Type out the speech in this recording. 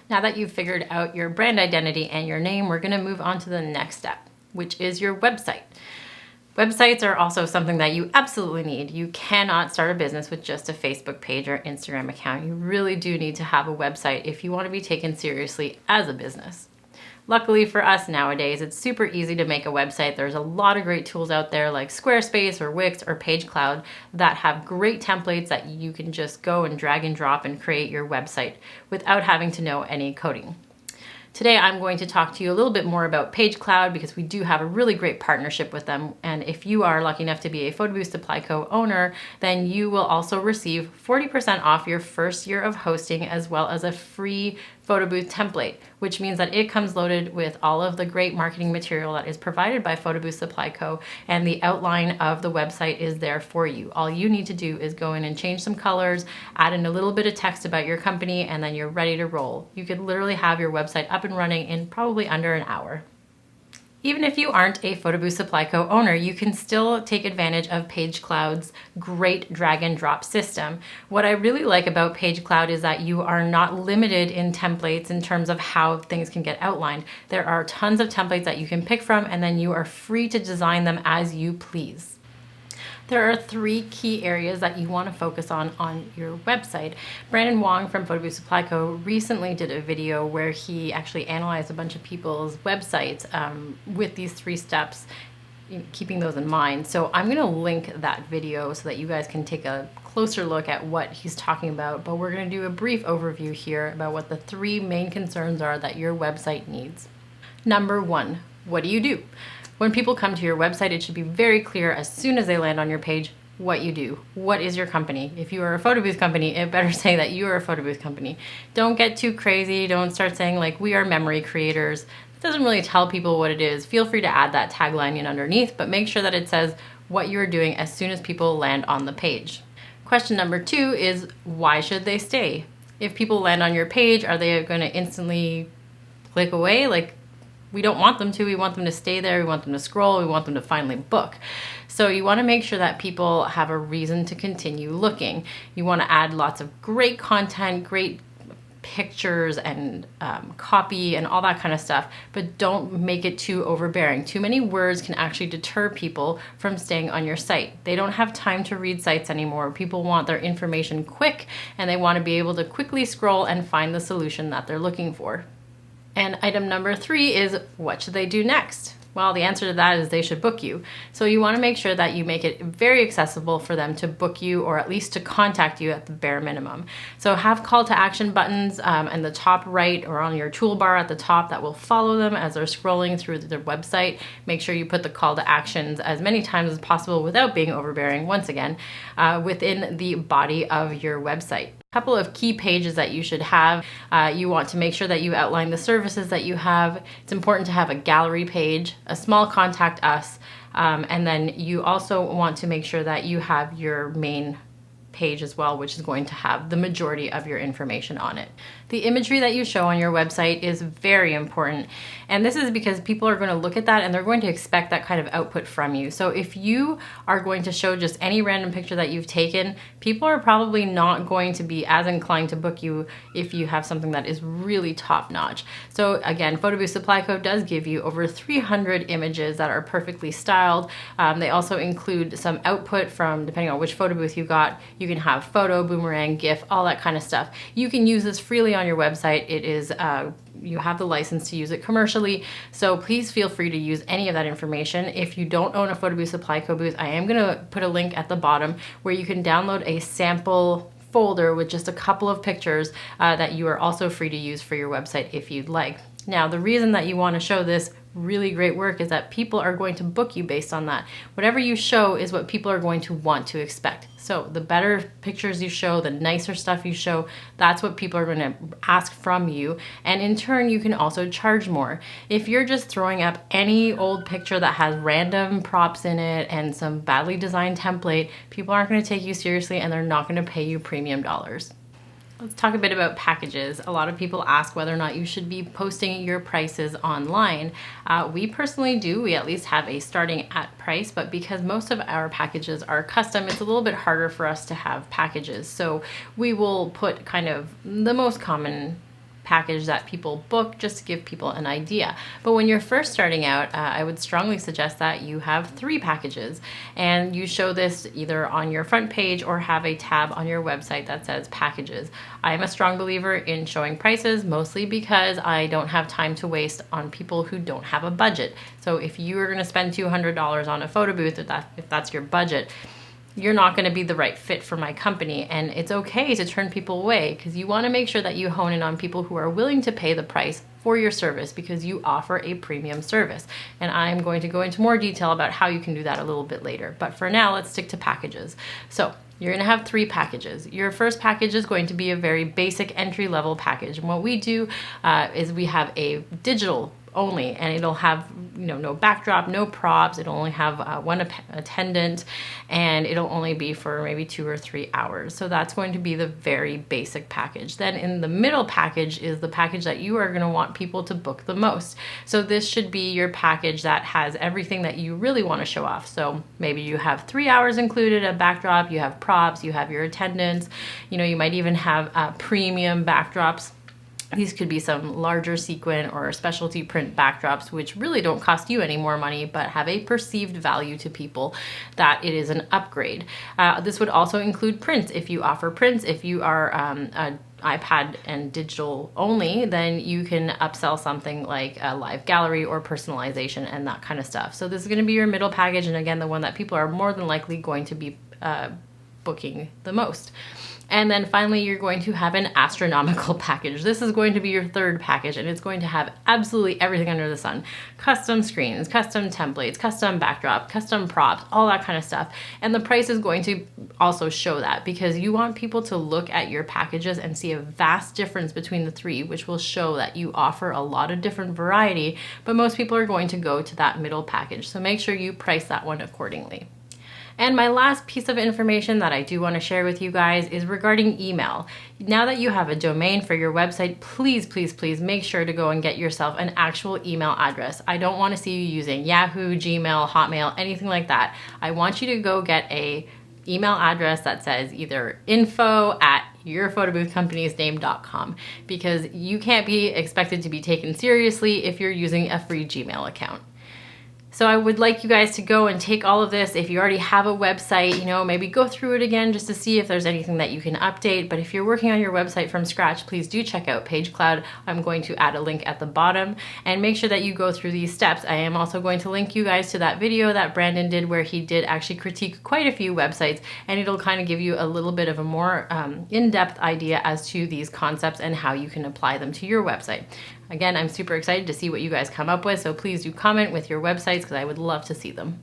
Now that you've figured out your brand identity and your name, we're gonna move on to the next step, which is your website. Websites are also something that you absolutely need. You cannot start a business with just a Facebook page or Instagram account. You really do need to have a website if you want to be taken seriously as a business. Luckily for us nowadays, it's super easy to make a website. There's a lot of great tools out there like Squarespace or Wix or PageCloud that have great templates that you can just go and drag and drop and create your website without having to know any coding. Today, I'm going to talk to you a little bit more about PageCloud because we do have a really great partnership with them. And if you are lucky enough to be a Photobooth Supply Co. owner, then you will also receive 40% off your first year of hosting as well as a free Photobooth template, which means that it comes loaded with all of the great marketing material that is provided by Photobooth Supply Co. And the outline of the website is there for you. All you need to do is go in and change some colors, add in a little bit of text about your company, and then you're ready to roll. You could literally have your website up and running in probably under an hour. Even if you aren't a Photobooth Supply Co. owner, you can still take advantage of PageCloud's great drag and drop system. What I really like about PageCloud is that you are not limited in templates in terms of how things can get outlined. There are tons of templates that you can pick from, and then you are free to design them as you please. There are 3 key areas that you want to focus on your website. Brandon Wong from Photobooth Supply Co. recently did a video where he actually analyzed a bunch of people's websites with these 3 steps, keeping those in mind. So I'm going to link that video so that you guys can take a closer look at what he's talking about. But we're going to do a brief overview here about what the 3 main concerns are that your website needs. Number 1, what do you do? When people come to your website, it should be very clear as soon as they land on your page what you do. What is your company? If you are a Photobooth company, it better say that you are a Photobooth company. Don't get too crazy. Don't start saying like, we are memory creators. It doesn't really tell people what it is. Feel free to add that tagline in underneath, but make sure that it says what you're doing as soon as people land on the page. Question number 2 is, why should they stay? If people land on your page, are they going to instantly click away? Like, we don't want them to. We want them to stay there. We want them to scroll. We want them to finally book. So you want to make sure that people have a reason to continue looking. You want to add lots of great content, great pictures and copy and all that kind of stuff, but don't make it too overbearing. Too many words can actually deter people from staying on your site. They don't have time to read sites anymore. People want their information quick, and they want to be able to quickly scroll and find the solution that they're looking for. And item number 3 is, what should they do next? Well, the answer to that is they should book you. So you want to make sure that you make it very accessible for them to book you, or at least to contact you at the bare minimum. So have call to action buttons in the top right or on your toolbar at the top that will follow them as they're scrolling through their website. Make sure you put the call to actions as many times as possible without being overbearing, once again, within the body of your website. Couple of key pages that you should have. You want to make sure that you outline the services that you have. It's important to have a gallery page, a small contact us, and then you also want to make sure that you have your main page as well, which is going to have the majority of your information on it. The imagery that you show on your website is very important. And this is because people are going to look at that and they're going to expect that kind of output from you. So if you are going to show just any random picture that you've taken, people are probably not going to be as inclined to book you if you have something that is really top notch. So again, Photobooth Supply Co. does give you over 300 images that are perfectly styled. They also include some output from, depending on which photo booth you got, you can have photo, boomerang, GIF, all that kind of stuff. You can use this freely on your website. It is, you have the license to use it commercially, so please feel free to use any of that information. If you don't own a Photobooth Supply Co. booth, I am going to put a link at the bottom where you can download a sample folder with just a couple of pictures that you are also free to use for your website if you'd like. Now, the reason that you want to show this really great work is that people are going to book you based on that. Whatever you show is what people are going to want to expect. So the better pictures you show, the nicer stuff you show, that's what people are going to ask from you. And in turn, you can also charge more. If you're just throwing up any old picture that has random props in it and some badly designed template, people aren't going to take you seriously and they're not going to pay you premium dollars. Let's talk a bit about packages. A lot of people ask whether or not you should be posting your prices online. We personally do. We at least have a starting at price, but because most of our packages are custom, it's a little bit harder for us to have packages. So we will put kind of the most common package that people book just to give people an idea. But when you're first starting out, I would strongly suggest that you have 3 packages, and you show this either on your front page or have a tab on your website that says packages. I am a strong believer in showing prices, mostly because I don't have time to waste on people who don't have a budget. So if you are going to spend $200 on a photo booth, if that's your budget, you're not going to be the right fit for my company. And it's okay to turn people away, because you want to make sure that you hone in on people who are willing to pay the price for your service, because you offer a premium service. And I'm going to go into more detail about how you can do that a little bit later. But for now, let's stick to packages. So you're going to have 3 packages. Your first package is going to be a very basic entry-level package. And what we do is we have a digital only, and it'll have no backdrop, no props. It'll only have one attendant, and it'll only be for maybe 2 or 3 hours. So that's going to be the very basic package. Then in the middle package is the package that you are going to want people to book the most. So this should be your package that has everything that you really want to show off. So maybe you have 3 hours included, a backdrop, you have props, you have your attendants, you might even have premium backdrops. These could be some larger sequin or specialty print backdrops, which really don't cost you any more money, but have a perceived value to people that it is an upgrade. This would also include prints. If you offer prints, if you are a iPad and digital only, then you can upsell something like a live gallery or personalization and that kind of stuff. So this is going to be your middle package, and again, the one that people are more than likely going to be booking the most. And then finally, you're going to have an astronomical package. This is going to be your third package, and it's going to have absolutely everything under the sun. Custom screens, custom templates, custom backdrop, custom props, all that kind of stuff. And the price is going to also show that, because you want people to look at your packages and see a vast difference between the 3, which will show that you offer a lot of different variety, but most people are going to go to that middle package. So make sure you price that one accordingly. And my last piece of information that I do want to share with you guys is regarding email. Now that you have a domain for your website, please, please, please make sure to go and get yourself an actual email address. I don't want to see you using Yahoo, Gmail, Hotmail, anything like that. I want you to go get a email address that says either info@yourphotoboothcompaniesname.com, because you can't be expected to be taken seriously if you're using a free Gmail account. So I would like you guys to go and take all of this. If you already have a website, maybe go through it again just to see if there's anything that you can update. But if you're working on your website from scratch, please do check out Page Cloud. I'm going to add a link at the bottom, and make sure that you go through these steps. I am also going to link you guys to that video that Brandon did, where he did actually critique quite a few websites, and it'll kind of give you a little bit of a more in-depth idea as to these concepts and how you can apply them to your website. Again, I'm super excited to see what you guys come up with, so please do comment with your websites, because I would love to see them.